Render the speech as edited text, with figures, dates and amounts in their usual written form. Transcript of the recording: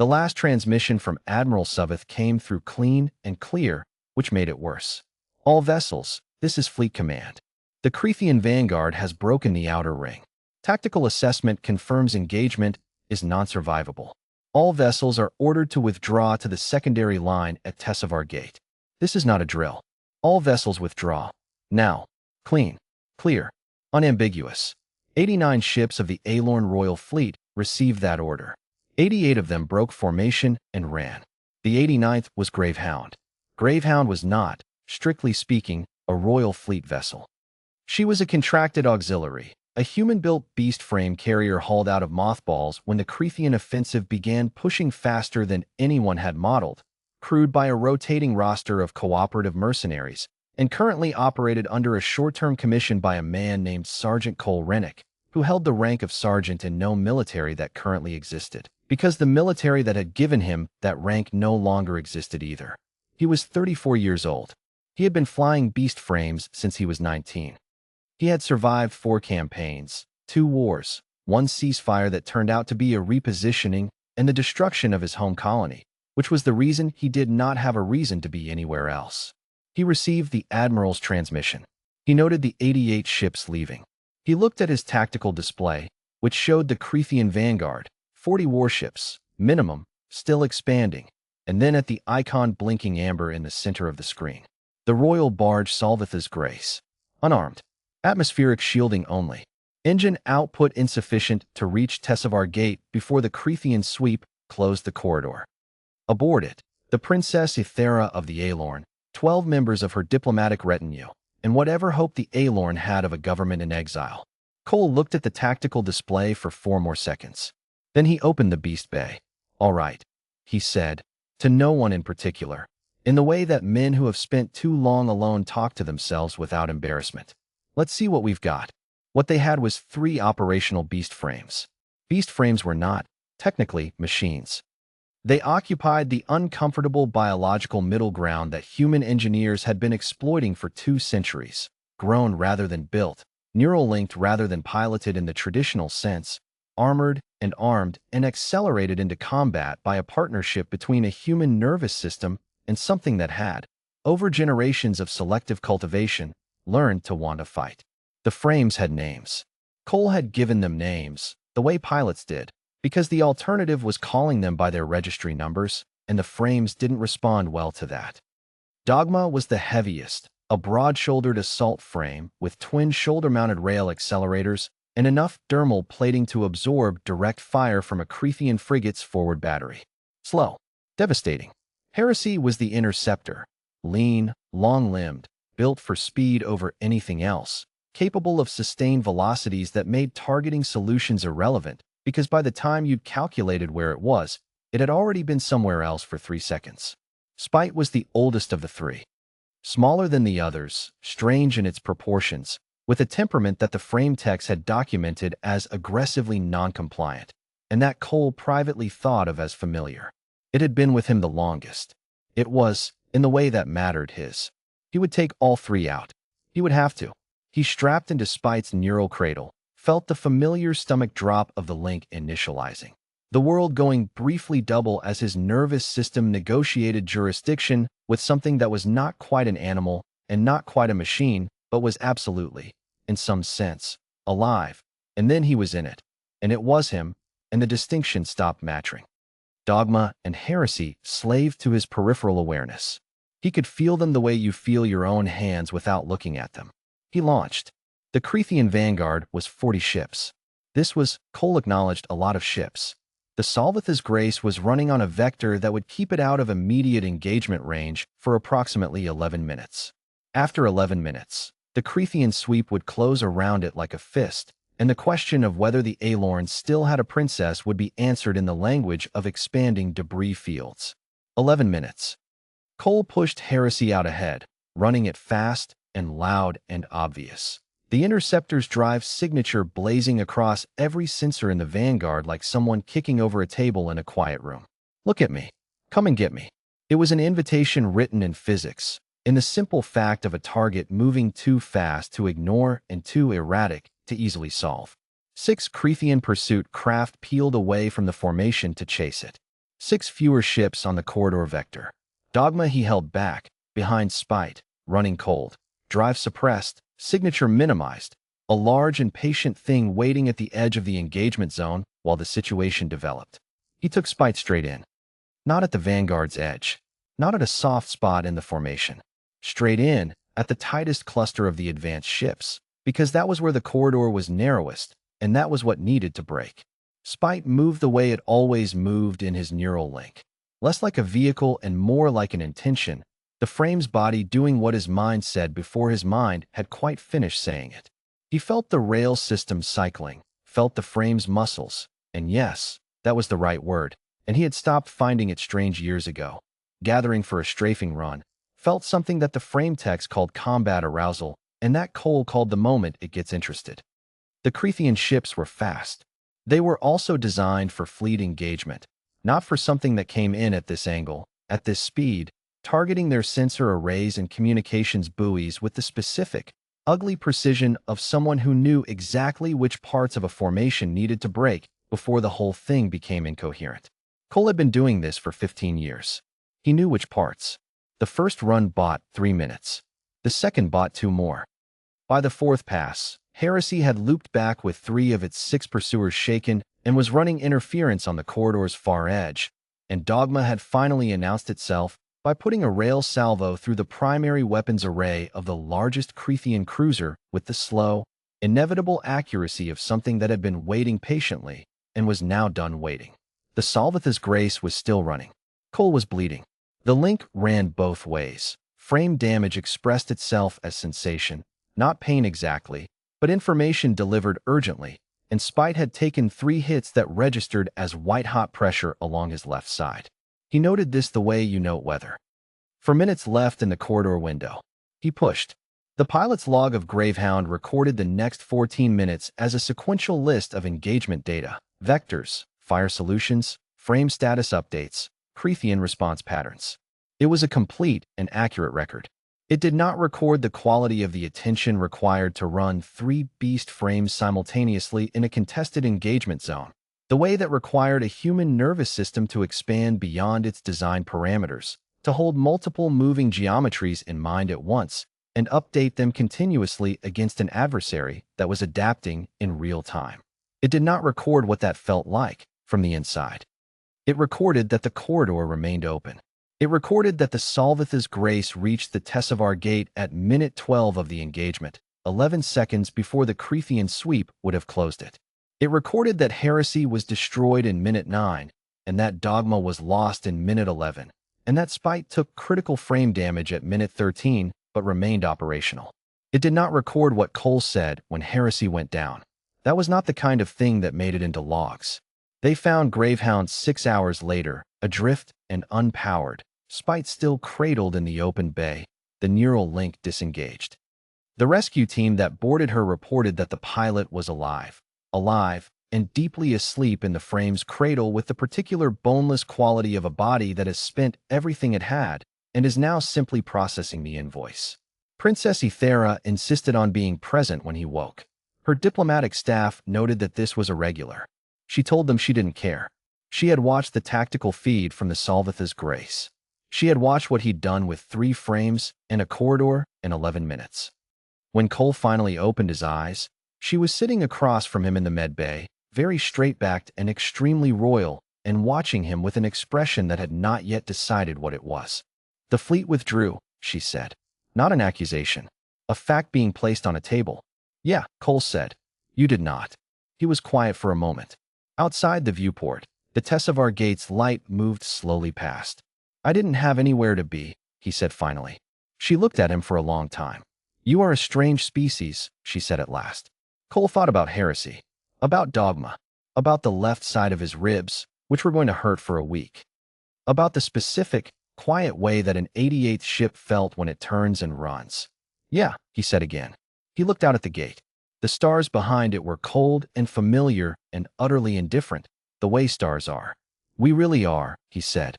The last transmission from Admiral Suveth came through clean and clear, which made it worse. All vessels, this is Fleet Command. The Crethean Vanguard has broken the outer ring. Tactical assessment confirms engagement is non-survivable. All vessels are ordered to withdraw to the secondary line at Tessavar Gate. This is not a drill. All vessels withdraw. Now. Clean. Clear. Unambiguous. 89 ships of the Aelorn Royal Fleet received that order. 88 of them broke formation and ran. The 89th was Gravehound. Gravehound was not, strictly speaking, a Royal Fleet vessel. She was a contracted auxiliary, a human-built beast frame carrier hauled out of mothballs when the Crethean offensive began pushing faster than anyone had modeled, crewed by a rotating roster of cooperative mercenaries, and currently operated under a short-term commission by a man named Sergeant Cole Rennick, who held the rank of sergeant in no military that currently existed, because the military that had given him that rank no longer existed either. He was 34 years old. He had been flying beast frames since he was 19. He had survived 4 campaigns, 2 wars, 1 ceasefire that turned out to be a repositioning, and the destruction of his home colony, which was the reason he did not have a reason to be anywhere else. He received the Admiral's transmission. He noted the 88 ships leaving. He looked at his tactical display, which showed the Crethean Vanguard, 40 warships, minimum, still expanding, and then at the icon blinking amber in the center of the screen. The Royal Barge Solveth's Grace. Unarmed. Atmospheric shielding only. Engine output insufficient to reach Tessavar Gate before the Crethean sweep closed the corridor. Aboard it, the Princess Ithera of the Aelorn, 12 members of her diplomatic retinue, and whatever hope the Aelorn had of a government in exile. Cole looked at the tactical display for 4 more seconds. Then he opened the beast bay. "All right," he said, to no one in particular, in the way that men who have spent too long alone talk to themselves without embarrassment. "Let's see what we've got." What they had was 3 operational beast frames. Beast frames were not, technically, machines. They occupied the uncomfortable biological middle ground that human engineers had been exploiting for 2 centuries, grown rather than built, neural-linked rather than piloted in the traditional sense, armored and armed and accelerated into combat by a partnership between a human nervous system and something that had, over generations of selective cultivation, learned to want to fight. The frames had names. Cole had given them names, the way pilots did, because the alternative was calling them by their registry numbers, and the frames didn't respond well to that. Dogma was the heaviest, a broad-shouldered assault frame with twin shoulder-mounted rail accelerators and enough dermal plating to absorb direct fire from a Crethean frigate's forward battery. Slow. Devastating. Heresy was the interceptor. Lean, long-limbed, built for speed over anything else, capable of sustained velocities that made targeting solutions irrelevant, because by the time you'd calculated where it was, it had already been somewhere else for 3 seconds. Spite was the oldest of the 3. Smaller than the others, strange in its proportions, with a temperament that the frame techs had documented as aggressively non-compliant, and that Cole privately thought of as familiar. It had been with him the longest. It was, in the way that mattered, his. He would take all 3 out. He would have to. He strapped into Spite's neural cradle, felt the familiar stomach drop of the link initializing. The world going briefly double as his nervous system negotiated jurisdiction with something that was not quite an animal and not quite a machine, but was absolutely, in some sense, alive. And then he was in it. And it was him, and the distinction stopped matching. Dogma and heresy slaved to his peripheral awareness. He could feel them the way you feel your own hands without looking at them. He launched. The Crethean Vanguard was 40 ships. This was, Cole acknowledged, a lot of ships. The Solveth's Grace was running on a vector that would keep it out of immediate engagement range for approximately 11 minutes. After 11 minutes, the Crethean sweep would close around it like a fist, and the question of whether the Aelorn still had a princess would be answered in the language of expanding debris fields. 11 minutes. Cole pushed heresy out ahead, running it fast and loud and obvious. The interceptor's drive signature blazing across every sensor in the Vanguard like someone kicking over a table in a quiet room. "Look at me. Come and get me." It was an invitation written in physics, in the simple fact of a target moving too fast to ignore and too erratic to easily solve. 6 Crethean pursuit craft peeled away from the formation to chase it. 6 fewer ships on the corridor vector. Dogma he held back, behind spite, running cold, drive suppressed, signature minimized, a large and patient thing waiting at the edge of the engagement zone while the situation developed. He took spite straight in. Not at the Vanguard's edge. Not at a soft spot in the formation. Straight in, at the tightest cluster of the advanced ships, because that was where the corridor was narrowest, and that was what needed to break. Spite moved the way it always moved in his neural link. Less like a vehicle and more like an intention, the frame's body doing what his mind said before his mind had quite finished saying it. He felt the rail system cycling, felt the frame's muscles, and yes, that was the right word, and he had stopped finding it strange years ago. Gathering for a strafing run, felt something that the frame text called combat arousal, and that Cole called the moment it gets interested. The Crethean ships were fast. They were also designed for fleet engagement, not for something that came in at this angle, at this speed, targeting their sensor arrays and communications buoys with the specific, ugly precision of someone who knew exactly which parts of a formation needed to break before the whole thing became incoherent. Cole had been doing this for 15 years. He knew which parts. The first run bought 3 minutes. The second bought 2 more. By the fourth pass, Heresy had looped back with 3 of its 6 pursuers shaken and was running interference on the corridor's far edge, and Dogma had finally announced itself by putting a rail salvo through the primary weapons array of the largest Crethean cruiser with the slow, inevitable accuracy of something that had been waiting patiently and was now done waiting. The Salvath's Grace was still running. Cole was bleeding. The link ran both ways. Frame damage expressed itself as sensation, not pain exactly, but information delivered urgently, and Spite had taken 3 hits that registered as white-hot pressure along his left side. He noted this the way you note weather. For minutes left in the corridor window, he pushed. The pilot's log of Gravehound recorded the next 14 minutes as a sequential list of engagement data, vectors, fire solutions, frame status updates, Crethean response patterns. It was a complete and accurate record. It did not record the quality of the attention required to run 3 beast frames simultaneously in a contested engagement zone, the way that required a human nervous system to expand beyond its design parameters, to hold multiple moving geometries in mind at once, and update them continuously against an adversary that was adapting in real time. It did not record what that felt like from the inside. It recorded that the corridor remained open. It recorded that the Salvath's Grace reached the Tessevar Gate at minute 12 of the engagement, 11 seconds before the Crethean sweep would have closed it. It recorded that Heresy was destroyed in minute 9, and that Dogma was lost in minute 11, and that Spite took critical frame damage at minute 13 but remained operational. It did not record what Cole said when Heresy went down. That was not the kind of thing that made it into logs. They found Gravehound 6 hours later, adrift and unpowered, Spite still cradled in the open bay, the neural link disengaged. The rescue team that boarded her reported that the pilot was alive, and deeply asleep in the frame's cradle with the particular boneless quality of a body that has spent everything it had and is now simply processing the invoice. Princess Ethera insisted on being present when he woke. Her diplomatic staff noted that this was irregular. She told them she didn't care. She had watched the tactical feed from the Salvath's Grace. She had watched what he'd done with 3 frames and a corridor in 11 minutes. When Cole finally opened his eyes, she was sitting across from him in the med bay, very straight-backed and extremely royal, and watching him with an expression that had not yet decided what it was. "The fleet withdrew," she said. Not an accusation. A fact being placed on a table. "Yeah," Cole said. "You did not." He was quiet for a moment. Outside the viewport, the Tessevar Gate's light moved slowly past. "I didn't have anywhere to be," he said finally. She looked at him for a long time. "You are a strange species," she said at last. Cole thought about Heresy, about Dogma, about the left side of his ribs, which were going to hurt for a week, about the specific, quiet way that an 88th ship felt when it turns and runs. "Yeah," he said again. He looked out at the gate. The stars behind it were cold and familiar and utterly indifferent, the way stars are. "We really are," he said,